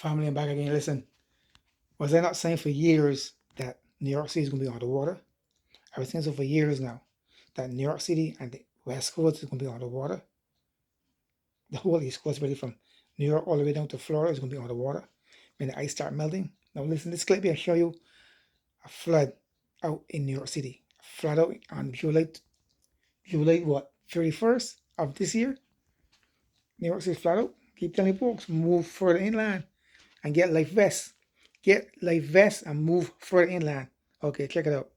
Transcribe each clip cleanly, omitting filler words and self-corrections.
Family, I'm back again. Listen, was I not saying for years that New York City is going to be underwater? I've been saying so for years now that New York City and the West Coast is going to be underwater. The whole East Coast, really from New York all the way down to Florida, is going to be underwater when the ice start melting. Now, listen, this clip here show you a flood out in New York City. A flood out on July what 31st of this year. New York City flood out. Keep telling folks move further inland and get life vests. Get life vests and move further inland. Okay, check it out.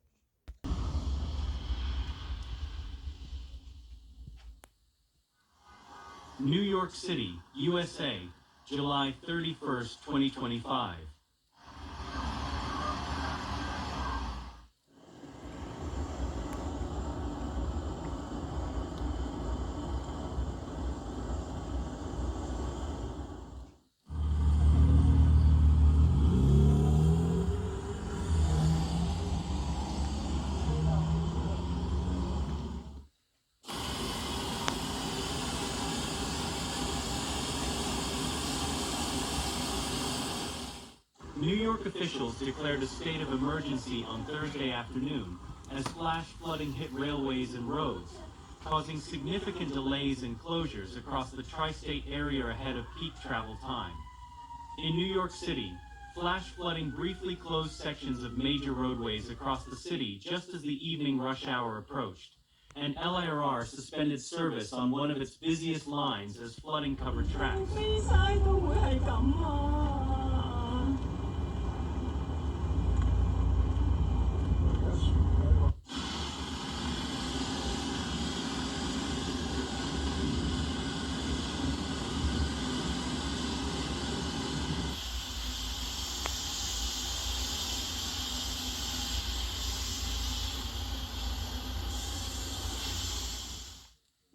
New York City, USA, July 31st, 2025. New York officials declared a state of emergency on Thursday afternoon as flash flooding hit railways and roads, causing significant delays and closures across the tri-state area ahead of peak travel time. In New York City, flash flooding briefly closed sections of major roadways across the city just as the evening rush hour approached, and LIRR suspended service on one of its busiest lines as flooding covered tracks.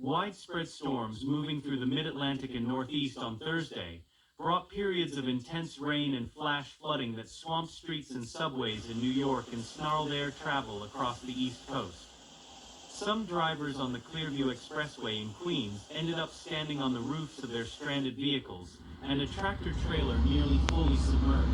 Widespread storms moving through the mid-Atlantic and Northeast on Thursday brought periods of intense rain and flash flooding that swamped streets and subways in New York and snarled air travel across the East Coast. Some drivers on the Clearview Expressway in Queens ended up standing on the roofs of their stranded vehicles, and a tractor-trailer nearly fully submerged.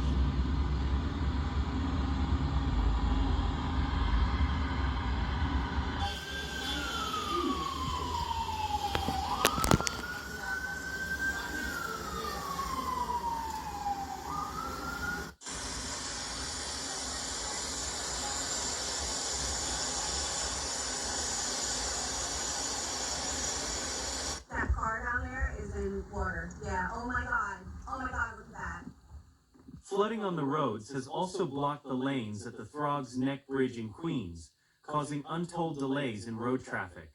That car down there is in water. Yeah. Oh my God. Oh my God. Look at that. Flooding on the roads has also blocked the lanes at the Throgs Neck Bridge in Queens, causing untold delays in road traffic.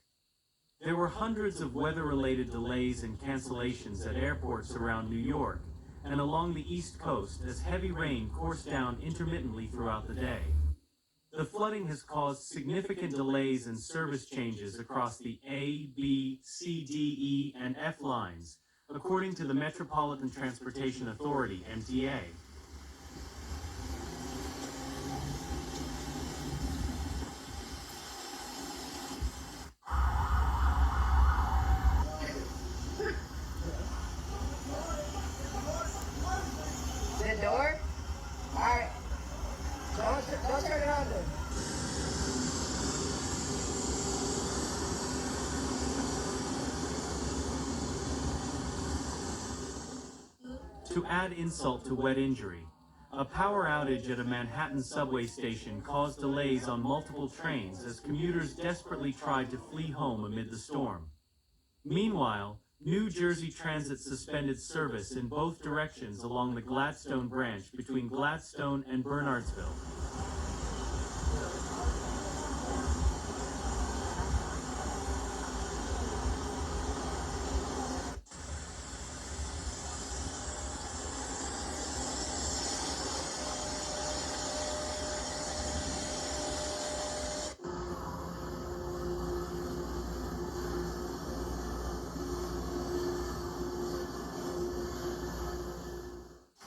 There were hundreds of weather-related delays and cancellations at airports around New York and along the East Coast as heavy rain coursed down intermittently throughout the day. The flooding has caused significant delays and service changes across the A, B, C, D, E, and F lines, according to the Metropolitan Transportation Authority, MTA. The door? Alright. Don't turn it on then. To add insult to wet injury, a power outage at a Manhattan subway station caused delays on multiple trains as commuters desperately tried to flee home amid the storm. Meanwhile, New Jersey Transit suspended service in both directions along the Gladstone branch between Gladstone and Bernardsville.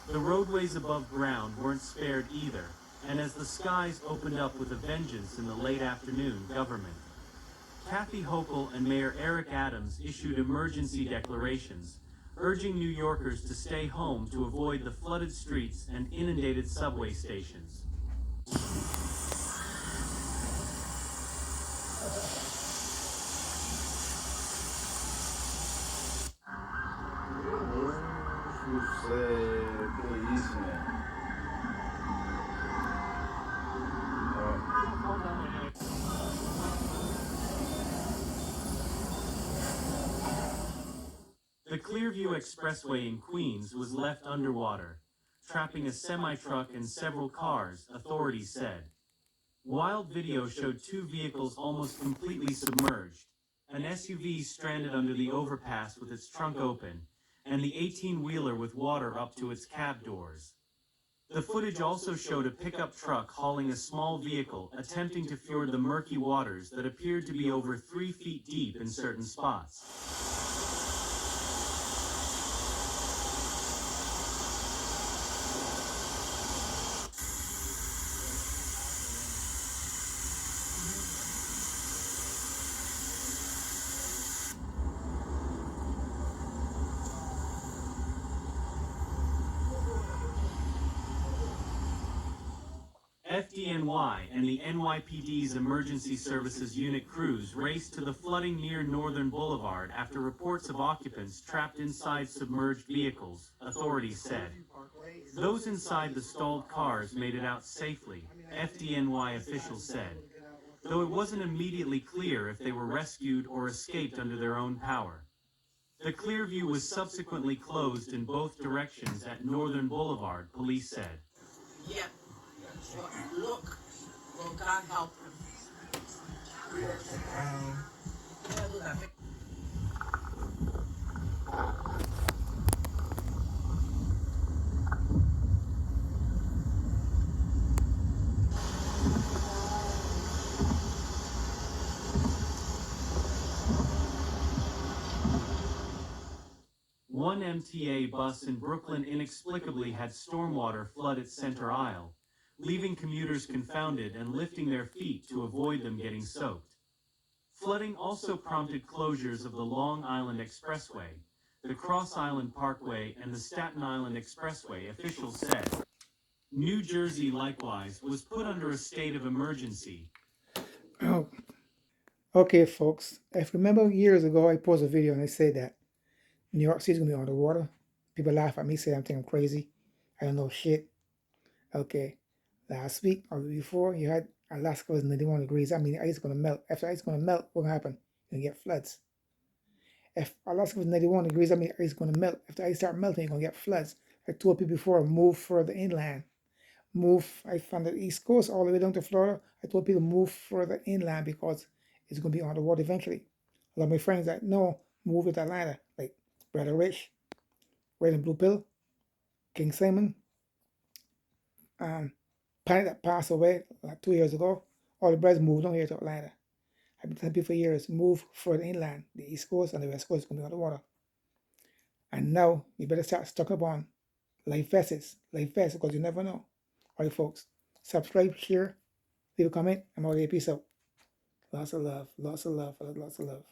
The roadways above ground weren't spared either, and as the skies opened up with a vengeance in the late afternoon, government. Kathy Hochul and Mayor Eric Adams issued emergency declarations, urging New Yorkers to stay home to avoid the flooded streets and inundated subway stations. Que isso, né? The Clearview Expressway in Queens was left underwater, trapping a semi-truck and several cars, authorities said. Wild video showed two vehicles almost completely submerged, an SUV stranded under the overpass with its trunk open, and the 18-wheeler with water up to its cab doors. The footage also showed a pickup truck hauling a small vehicle attempting to ford the murky waters that appeared to be over 3 feet deep in certain spots. FDNY and the NYPD's Emergency Services Unit crews raced to the flooding near Northern Boulevard after reports of occupants trapped inside submerged vehicles, authorities said. Those inside the stalled cars made it out safely, FDNY officials said, though it wasn't immediately clear if they were rescued or escaped under their own power. The Clearview was subsequently closed in both directions at Northern Boulevard, police said. Yeah. Look, well, God help him. Yeah, look at me. One MTA bus in Brooklyn inexplicably had stormwater flood its center aisle, leaving commuters confounded and lifting their feet to avoid them getting soaked. Flooding also prompted closures of the Long Island Expressway, the Cross Island Parkway, and the Staten Island Expressway, officials said. New Jersey, likewise, was put under a state of emergency. Oh, okay, folks. If you remember years ago, I posted a video and I said that New York City's gonna be underwater. People laugh at me, say I'm crazy. I don't know shit. Okay. Last week or before, you had Alaska was 91 degrees. I mean, the ice is gonna melt. After the ice is gonna melt, what's gonna happen? You're gonna get floods. If Alaska was 91 degrees, I mean, the ice is gonna melt. If the ice start melting, you're gonna get floods. I told people before, move further inland. I found the East Coast all the way down to Florida. I told people move further inland because it's gonna be underwater eventually. A lot of my friends that no, move to Atlanta, like Brother Rich, Red and Blue Pill, King Simon, Planet that passed away like 2 years ago. All the brothers moved on here to Atlanta. I've been telling people for years, move further inland. The East Coast and the West Coast is going to be underwater. And now you better start stocking up on life vests, because you never know. All right, folks, subscribe, share, leave a comment. I'm out here. Peace out. Lots of love, lots of love, lots of love.